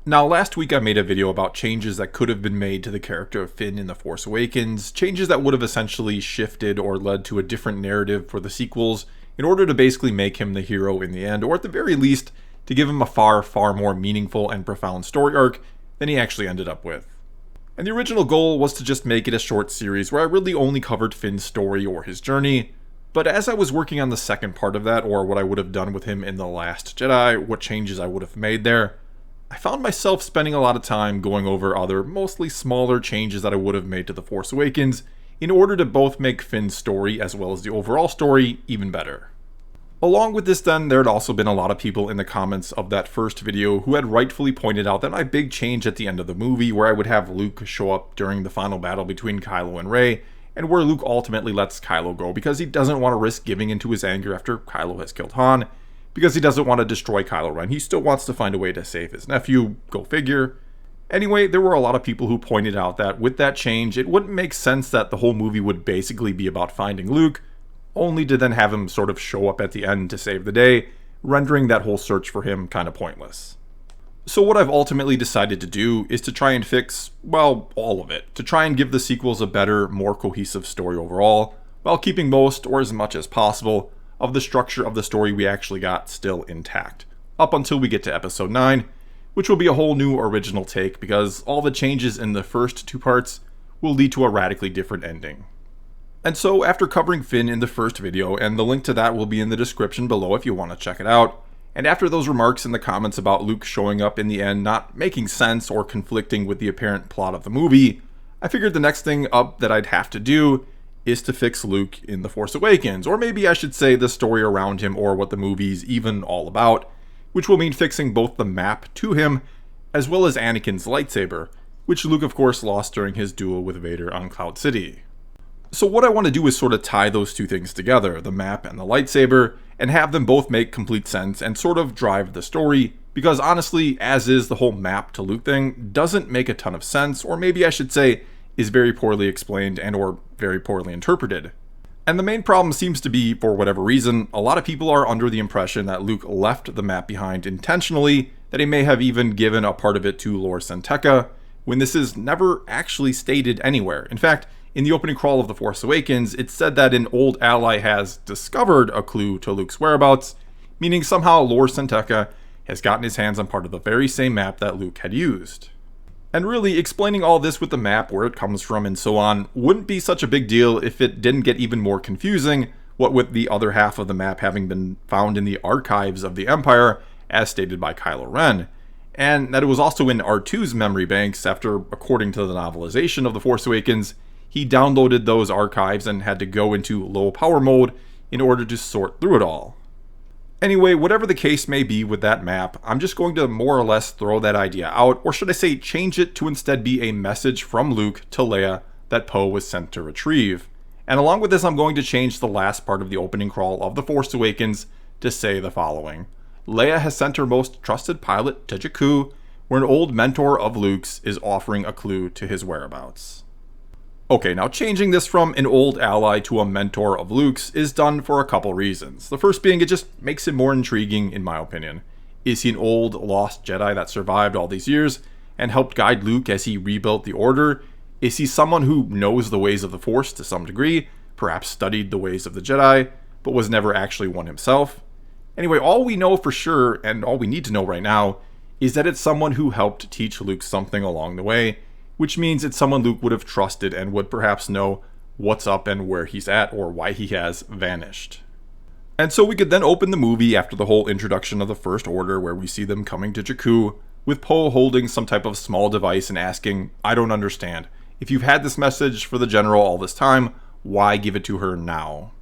Now, last week I made a video about changes that could have been made to the character of Finn in The Force Awakens, changes that would have essentially shifted or led to a different narrative for the sequels in order to basically make him the hero in the end, or at the very least, to give him a far more meaningful and profound story arc than he actually ended up with. And the original goal was to just make it a short series where I really only covered Finn's story or his journey, but as I was working on the second part of that, or what I would have done with him in The Last Jedi, what changes I would have made there, I found myself spending a lot of time going over other, mostly smaller changes that I would have made to The Force Awakens in order to both make Finn's story as well as the overall story even better. Along with this then, there had also been a lot of people in the comments of that first video who had rightfully pointed out that my big change at the end of the movie, where I would have Luke show up during the final battle between Kylo and Rey, and where Luke ultimately lets Kylo go because he doesn't want to risk giving into his anger after Kylo has killed Han, because he doesn't want to destroy Kylo Ren. He still wants to find a way to save his nephew, go figure. Anyway, there were a lot of people who pointed out that with that change, it wouldn't make sense that the whole movie would basically be about finding Luke, only to then have him sort of show up at the end to save the day, rendering that whole search for him kind of pointless. So what I've ultimately decided to do is to try and fix, well, all of it, to try and give the sequels a better, more cohesive story overall, while keeping most, or as much as possible, of the structure of the story we actually got still intact, up until we get to episode 9, which will be a whole new original take because all the changes in the first two parts will lead to a radically different ending. And so after covering Finn in the first video, and the link to that will be in the description below if you want to check it out, and after those remarks in the comments about Luke showing up in the end not making sense or conflicting with the apparent plot of the movie, I figured the next thing up that I'd have to do is to fix Luke in The Force Awakens, or maybe I should say the story around him or what the movie's even all about, which will mean fixing both the map to him as well as Anakin's lightsaber, which Luke of course lost during his duel with Vader on Cloud City. So what I want to do is sort of tie those two things together, the map and the lightsaber, and have them both make complete sense and sort of drive the story, because honestly, as is, the whole map to Luke thing doesn't make a ton of sense, or maybe I should say is very poorly explained and or very poorly interpreted. And the main problem seems to be, for whatever reason, a lot of people are under the impression that Luke left the map behind intentionally, that he may have even given a part of it to Lor San Tekka, when this is never actually stated anywhere. In fact, in the opening crawl of The Force Awakens, it's said that an old ally has discovered a clue to Luke's whereabouts, meaning somehow Lor San Tekka has gotten his hands on part of the very same map that Luke had used. And really, explaining all this with the map, where it comes from, and so on, wouldn't be such a big deal if it didn't get even more confusing, what with the other half of the map having been found in the archives of the Empire, as stated by Kylo Ren, and that it was also in R2's memory banks after, according to the novelization of The Force Awakens, he downloaded those archives and had to go into low power mode in order to sort through it all. Anyway, whatever the case may be with that map, I'm just going to more or less throw that idea out, or should I say change it to instead be a message from Luke to Leia that Poe was sent to retrieve. And along with this, I'm going to change the last part of the opening crawl of The Force Awakens to say the following. Leia has sent her most trusted pilot to Jakku, where an old mentor of Luke's is offering a clue to his whereabouts. Okay, now changing this from an old ally to a mentor of Luke's is done for a couple reasons. The first being it just makes him more intriguing in my opinion. Is he an old, lost Jedi that survived all these years and helped guide Luke as he rebuilt the Order? Is he someone who knows the ways of the Force to some degree, perhaps studied the ways of the Jedi, but was never actually one himself? Anyway, all we know for sure, and all we need to know right now, is that it's someone who helped teach Luke something along the way, which means it's someone Luke would have trusted and would perhaps know what's up and where he's at or why he has vanished. And so we could then open the movie after the whole introduction of the First Order, where we see them coming to Jakku, with Poe holding some type of small device and asking, I don't understand. If you've had this message for the General all this time, why give it to her now?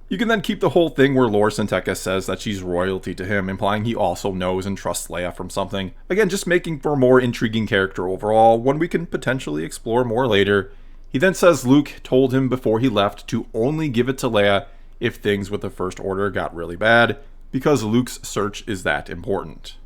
You can then keep the whole thing where Lor San Tekka says that she's royalty to him, implying he also knows and trusts Leia from something. Again, just making for a more intriguing character overall, one we can potentially explore more later. He then says Luke told him before he left to only give it to Leia if things with the First Order got really bad, because Luke's search is that important.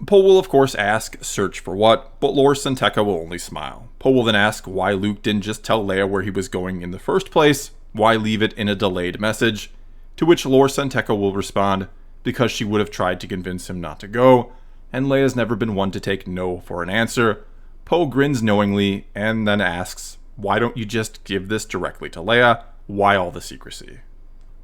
Poe will of course ask, search for what, but Lor San Tekka will only smile. Poe will then ask why Luke didn't just tell Leia where he was going in the first place, why leave it in a delayed message, to which Lor San Tekka will respond, because she would have tried to convince him not to go, and Leia's never been one to take no for an answer. Poe grins knowingly and then asks, why don't you just give this directly to Leia? Why all the secrecy?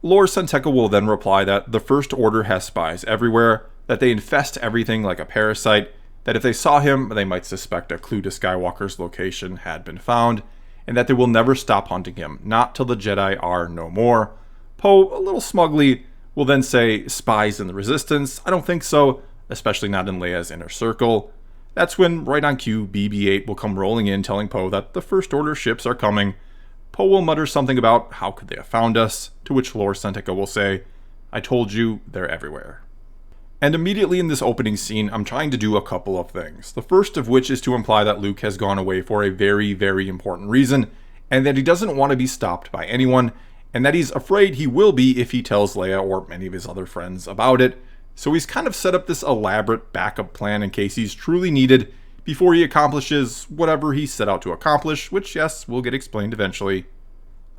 Lor San Tekka will then reply that the First Order has spies everywhere, that they infest everything like a parasite, that if they saw him, they might suspect a clue to Skywalker's location had been found, and that they will never stop hunting him, not till the Jedi are no more. Poe, a little smugly, will then say, spies in the Resistance? I don't think so, especially not in Leia's inner circle. That's when, right on cue, BB-8 will come rolling in telling Poe that the First Order ships are coming. Poe will mutter something about how could they have found us, to which Lor San Tekka will say, I told you, they're everywhere. And immediately in this opening scene, I'm trying to do a couple of things. The first of which is to imply that Luke has gone away for a very, very important reason, and that he doesn't want to be stopped by anyone, and that he's afraid he will be if he tells Leia or any of his other friends about it. So he's kind of set up this elaborate backup plan in case he's truly needed before he accomplishes whatever he set out to accomplish, which, yes, will get explained eventually.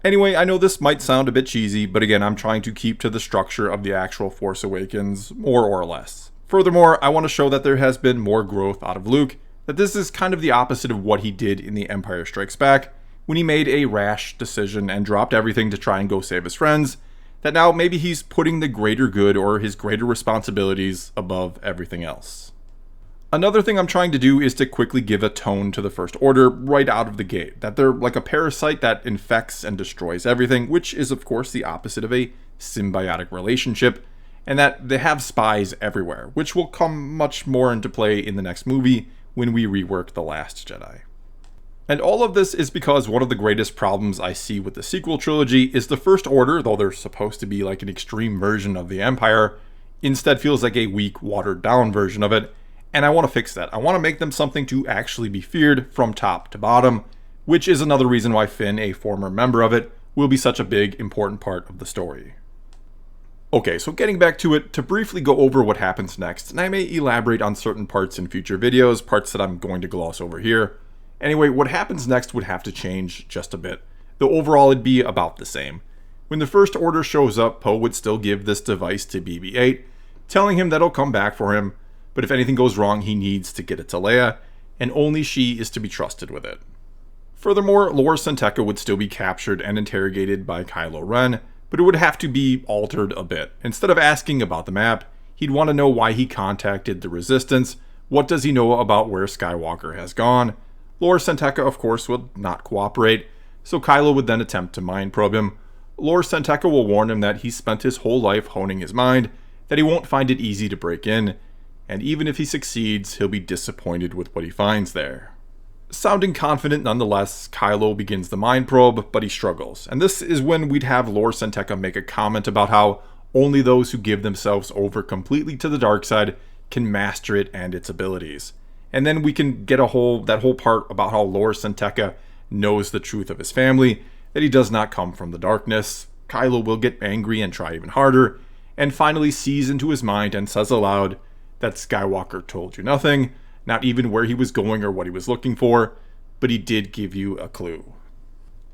Anyway, I know this might sound a bit cheesy, but again, I'm trying to keep to the structure of the actual Force Awakens, more or less. Furthermore, I want to show that there has been more growth out of Luke, that this is kind of the opposite of what he did in The Empire Strikes Back, when he made a rash decision and dropped everything to try and go save his friends, that now maybe he's putting the greater good or his greater responsibilities above everything else. Another thing I'm trying to do is to quickly give a tone to the First Order right out of the gate, that they're like a parasite that infects and destroys everything, which is of course the opposite of a symbiotic relationship, and that they have spies everywhere, which will come much more into play in the next movie when we rework The Last Jedi. And all of this is because one of the greatest problems I see with the sequel trilogy is the First Order, though they're supposed to be like an extreme version of the Empire, instead feels like a weak, watered down version of it. And I want to fix that. I want to make them something to actually be feared from top to bottom, which is another reason why Finn, a former member of it, will be such a big, important part of the story. Okay, so getting back to it, to briefly go over what happens next, and I may elaborate on certain parts in future videos, parts that I'm going to gloss over here. Anyway, what happens next would have to change just a bit, though overall it'd be about the same. When the First Order shows up, Poe would still give this device to BB-8, telling him that it'll come back for him, but if anything goes wrong, he needs to get it to Leia, and only she is to be trusted with it. Furthermore, Lor San Tekka would still be captured and interrogated by Kylo Ren, but it would have to be altered a bit. Instead of asking about the map, he'd want to know why he contacted the Resistance, what does he know about where Skywalker has gone. Lor San Tekka, of course, would not cooperate, so Kylo would then attempt to mind probe him. Lor San Tekka will warn him that he's spent his whole life honing his mind, that he won't find it easy to break in, and even if he succeeds, he'll be disappointed with what he finds there. Sounding confident nonetheless, Kylo begins the mind probe, but he struggles, and this is when we'd have Lor San Tekka make a comment about how only those who give themselves over completely to the dark side can master it and its abilities. And then we can get that whole part about how Lor San Tekka knows the truth of his family, that he does not come from the darkness. Kylo will get angry and try even harder, and finally sees into his mind and says aloud that Skywalker told you nothing, not even where he was going or what he was looking for, but he did give you a clue.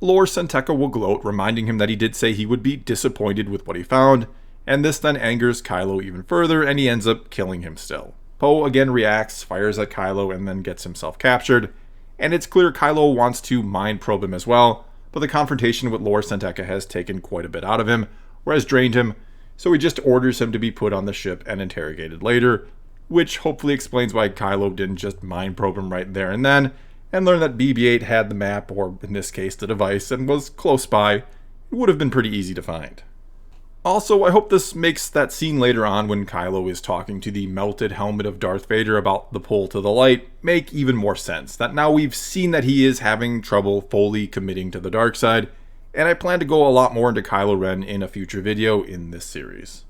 Lor San Tekka will gloat, reminding him that he did say he would be disappointed with what he found, and this then angers Kylo even further, and he ends up killing him still. Poe again reacts, fires at Kylo, and then gets himself captured, and it's clear Kylo wants to mind probe him as well, but the confrontation with Lor San Tekka has taken quite a bit out of him, or has drained him, so he just orders him to be put on the ship and interrogated later, which hopefully explains why Kylo didn't just mind probe him right there and then, and learn that BB-8 had the map, or in this case the device, and was close by. It would have been pretty easy to find. Also, I hope this makes that scene later on when Kylo is talking to the melted helmet of Darth Vader about the pull to the light make even more sense, that now we've seen that he is having trouble fully committing to the dark side, and I plan to go a lot more into Kylo Ren in a future video in this series.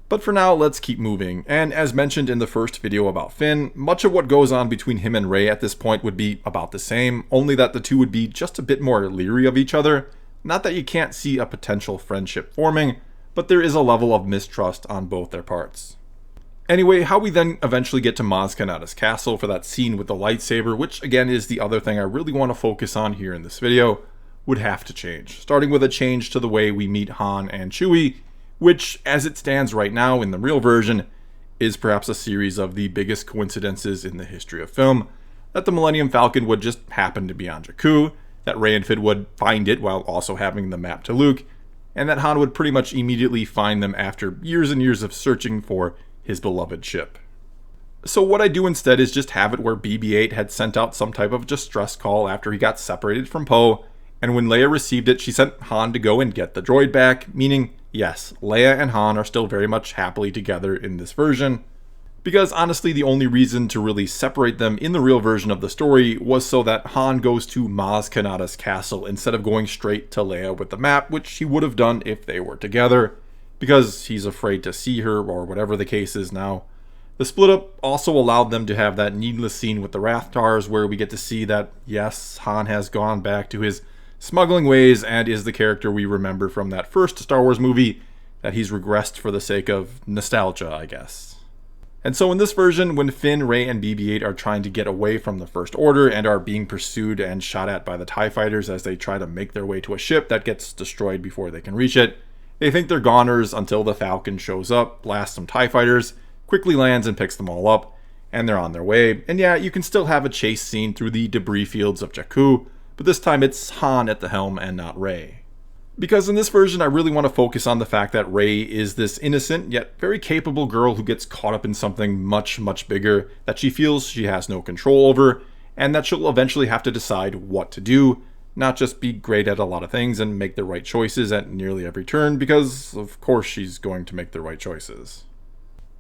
But for now, let's keep moving, and as mentioned in the first video about Finn, much of what goes on between him and Rey at this point would be about the same, only that the two would be just a bit more leery of each other. Not that you can't see a potential friendship forming, but there is a level of mistrust on both their parts. Anyway, how we then eventually get to Maz Kanata's castle for that scene with the lightsaber, which again is the other thing I really want to focus on here in this video, would have to change, starting with a change to the way we meet Han and Chewie, which, as it stands right now in the real version, is perhaps a series of the biggest coincidences in the history of film, that the Millennium Falcon would just happen to be on Jakku, that Rey and Finn would find it while also having the map to Luke, and that Han would pretty much immediately find them after years and years of searching for his beloved ship. So what I do instead is just have it where BB-8 had sent out some type of distress call after he got separated from Poe, and when Leia received it, she sent Han to go and get the droid back, meaning, yes, Leia and Han are still very much happily together in this version. Because honestly, the only reason to really separate them in the real version of the story was so that Han goes to Maz Kanata's castle instead of going straight to Leia with the map, which he would have done if they were together, because he's afraid to see her or whatever the case is now. The split up also allowed them to have that needless scene with the Rathtars where we get to see that, yes, Han has gone back to his smuggling ways and is the character we remember from that first Star Wars movie, that he's regressed for the sake of nostalgia, I guess. And so in this version, when Finn, Rey, and BB-8 are trying to get away from the First Order and are being pursued and shot at by the TIE fighters as they try to make their way to a ship that gets destroyed before they can reach it, they think they're goners until the Falcon shows up, blasts some TIE fighters, quickly lands and picks them all up, and they're on their way. And yeah, you can still have a chase scene through the debris fields of Jakku, but this time it's Han at the helm and not Rey. Because in this version, I really want to focus on the fact that Rey is this innocent yet very capable girl who gets caught up in something much, much bigger that she feels she has no control over, and that she'll eventually have to decide what to do, not just be great at a lot of things and make the right choices at nearly every turn, because of course she's going to make the right choices.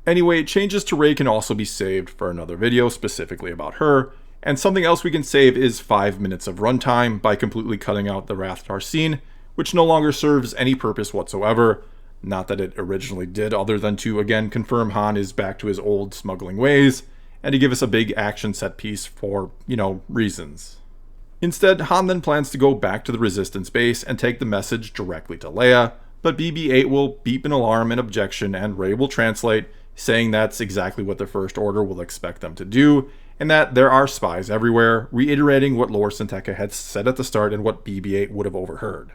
Anyway, changes to Rey can also be saved for another video specifically about her, and something else we can save is 5 minutes of runtime by completely cutting out the Rathtar scene, which no longer serves any purpose whatsoever. Not that it originally did, other than to again confirm Han is back to his old smuggling ways, and to give us a big action set piece for, reasons. Instead, Han then plans to go back to the Resistance base and take the message directly to Leia, but BB-8 will beep an alarm and objection, and Rey will translate, saying that's exactly what the First Order will expect them to do, and that there are spies everywhere, reiterating what Lor San Tekka had said at the start and what BB-8 would have overheard.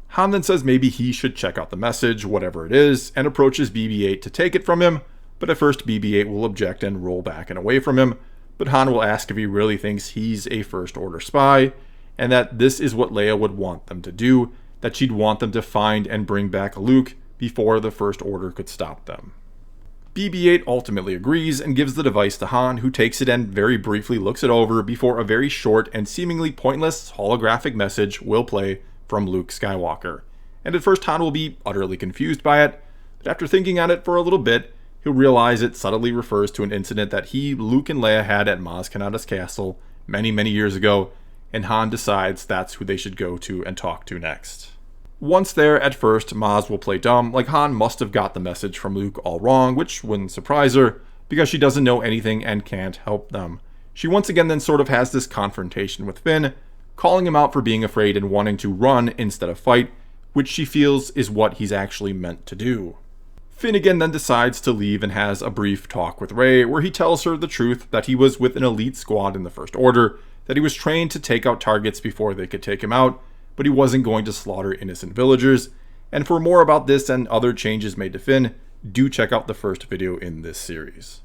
Han then says maybe he should check out the message, whatever it is, and approaches BB-8 to take it from him, but at first BB-8 will object and roll back and away from him, but Han will ask if he really thinks he's a First Order spy, and that this is what Leia would want them to do, that she'd want them to find and bring back Luke before the First Order could stop them. BB-8 ultimately agrees and gives the device to Han, who takes it and very briefly looks it over before a very short and seemingly pointless holographic message will play from Luke Skywalker. And at first Han will be utterly confused by it, but after thinking on it for a little bit, he'll realize it subtly refers to an incident that he, Luke, and Leia had at Maz Kanata's castle many, many years ago, and Han decides that's who they should go to and talk to next. Once there, at first, Maz will play dumb, like Han must have got the message from Luke all wrong, which wouldn't surprise her, because she doesn't know anything and can't help them. She once again then sort of has this confrontation with Finn, calling him out for being afraid and wanting to run instead of fight, which she feels is what he's actually meant to do. Finn again then decides to leave and has a brief talk with Rey, where he tells her the truth that he was with an elite squad in the First Order, that he was trained to take out targets before they could take him out, but he wasn't going to slaughter innocent villagers. And for more about this and other changes made to Finn, do check out the first video in this series.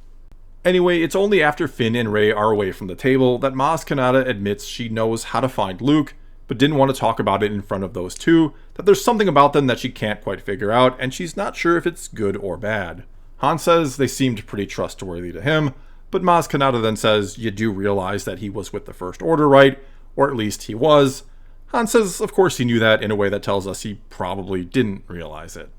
Anyway, it's only after Finn and Rey are away from the table that Maz Kanata admits she knows how to find Luke, but didn't want to talk about it in front of those two, that there's something about them that she can't quite figure out, and she's not sure if it's good or bad. Han says they seemed pretty trustworthy to him, but Maz Kanata then says you do realize that he was with the First Order, right? Or at least he was. Han says of course he knew that in a way that tells us he probably didn't realize it.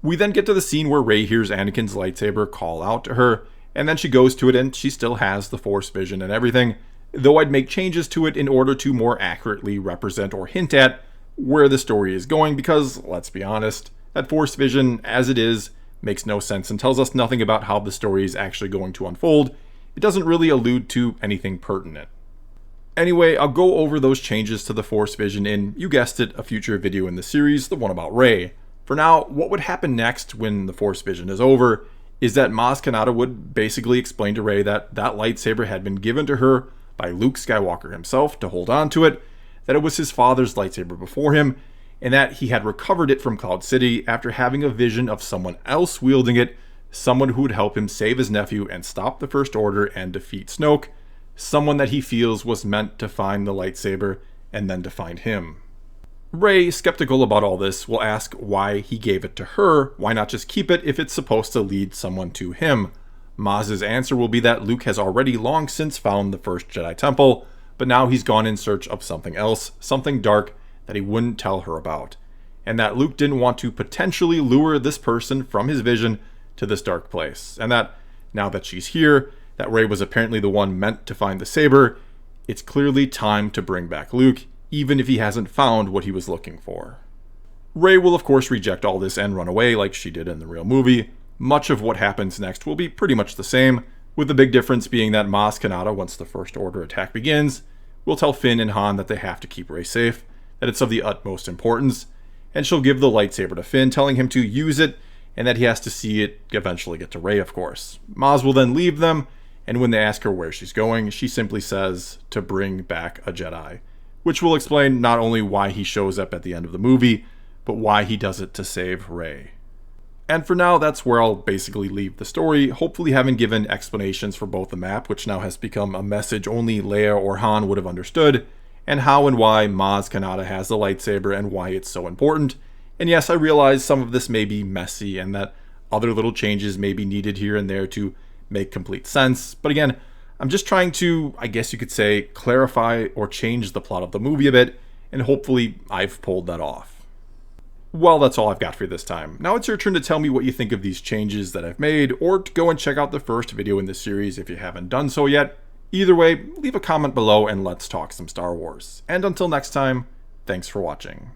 We then get to the scene where Rey hears Anakin's lightsaber call out to her, and then she goes to it and she still has the Force vision and everything, though I'd make changes to it in order to more accurately represent or hint at where the story is going, because, let's be honest, that Force vision, as it is, makes no sense and tells us nothing about how the story is actually going to unfold. It doesn't really allude to anything pertinent. Anyway, I'll go over those changes to the Force vision in, you guessed it, a future video in the series, the one about Rey. For now, what would happen next when the Force vision is over is that Maz Kanata would basically explain to Rey that that lightsaber had been given to her by Luke Skywalker himself to hold on to it, that it was his father's lightsaber before him, and that he had recovered it from Cloud City after having a vision of someone else wielding it someone who would help him save his nephew and stop the First Order and defeat Snoke, someone that he feels was meant to find the lightsaber and then to find him. Rey, skeptical about all this, will ask why he gave it to her, why not just keep it if it's supposed to lead someone to him. Maz's answer will be that Luke has already long since found the first Jedi Temple, but now he's gone in search of something else, something dark that he wouldn't tell her about, and that Luke didn't want to potentially lure this person from his vision to this dark place, and that now that she's here, that Rey was apparently the one meant to find the saber, it's clearly time to bring back Luke, even if he hasn't found what he was looking for. Rey will of course reject all this and run away like she did in the real movie. Much of what happens next will be pretty much the same, with the big difference being that Maz Kanata, once the First Order attack begins, will tell Finn and Han that they have to keep Rey safe, that it's of the utmost importance, and she'll give the lightsaber to Finn, telling him to use it, and that he has to see it eventually get to Rey, of course. Maz will then leave them, and when they ask her where she's going, she simply says to bring back a Jedi, which will explain not only why he shows up at the end of the movie, but why he does it to save Rey. And for now, that's where I'll basically leave the story, hopefully having given explanations for both the map, which now has become a message only Leia or Han would have understood, and how and why Maz Kanata has the lightsaber and why it's so important. And yes, I realize some of this may be messy and that other little changes may be needed here and there to make complete sense, but again, I'm just trying to, I guess you could say, clarify or change the plot of the movie a bit, and hopefully I've pulled that off. Well, that's all I've got for you this time. Now it's your turn to tell me what you think of these changes that I've made, or to go and check out the first video in this series if you haven't done so yet. Either way, leave a comment below and let's talk some Star Wars. And until next time, thanks for watching.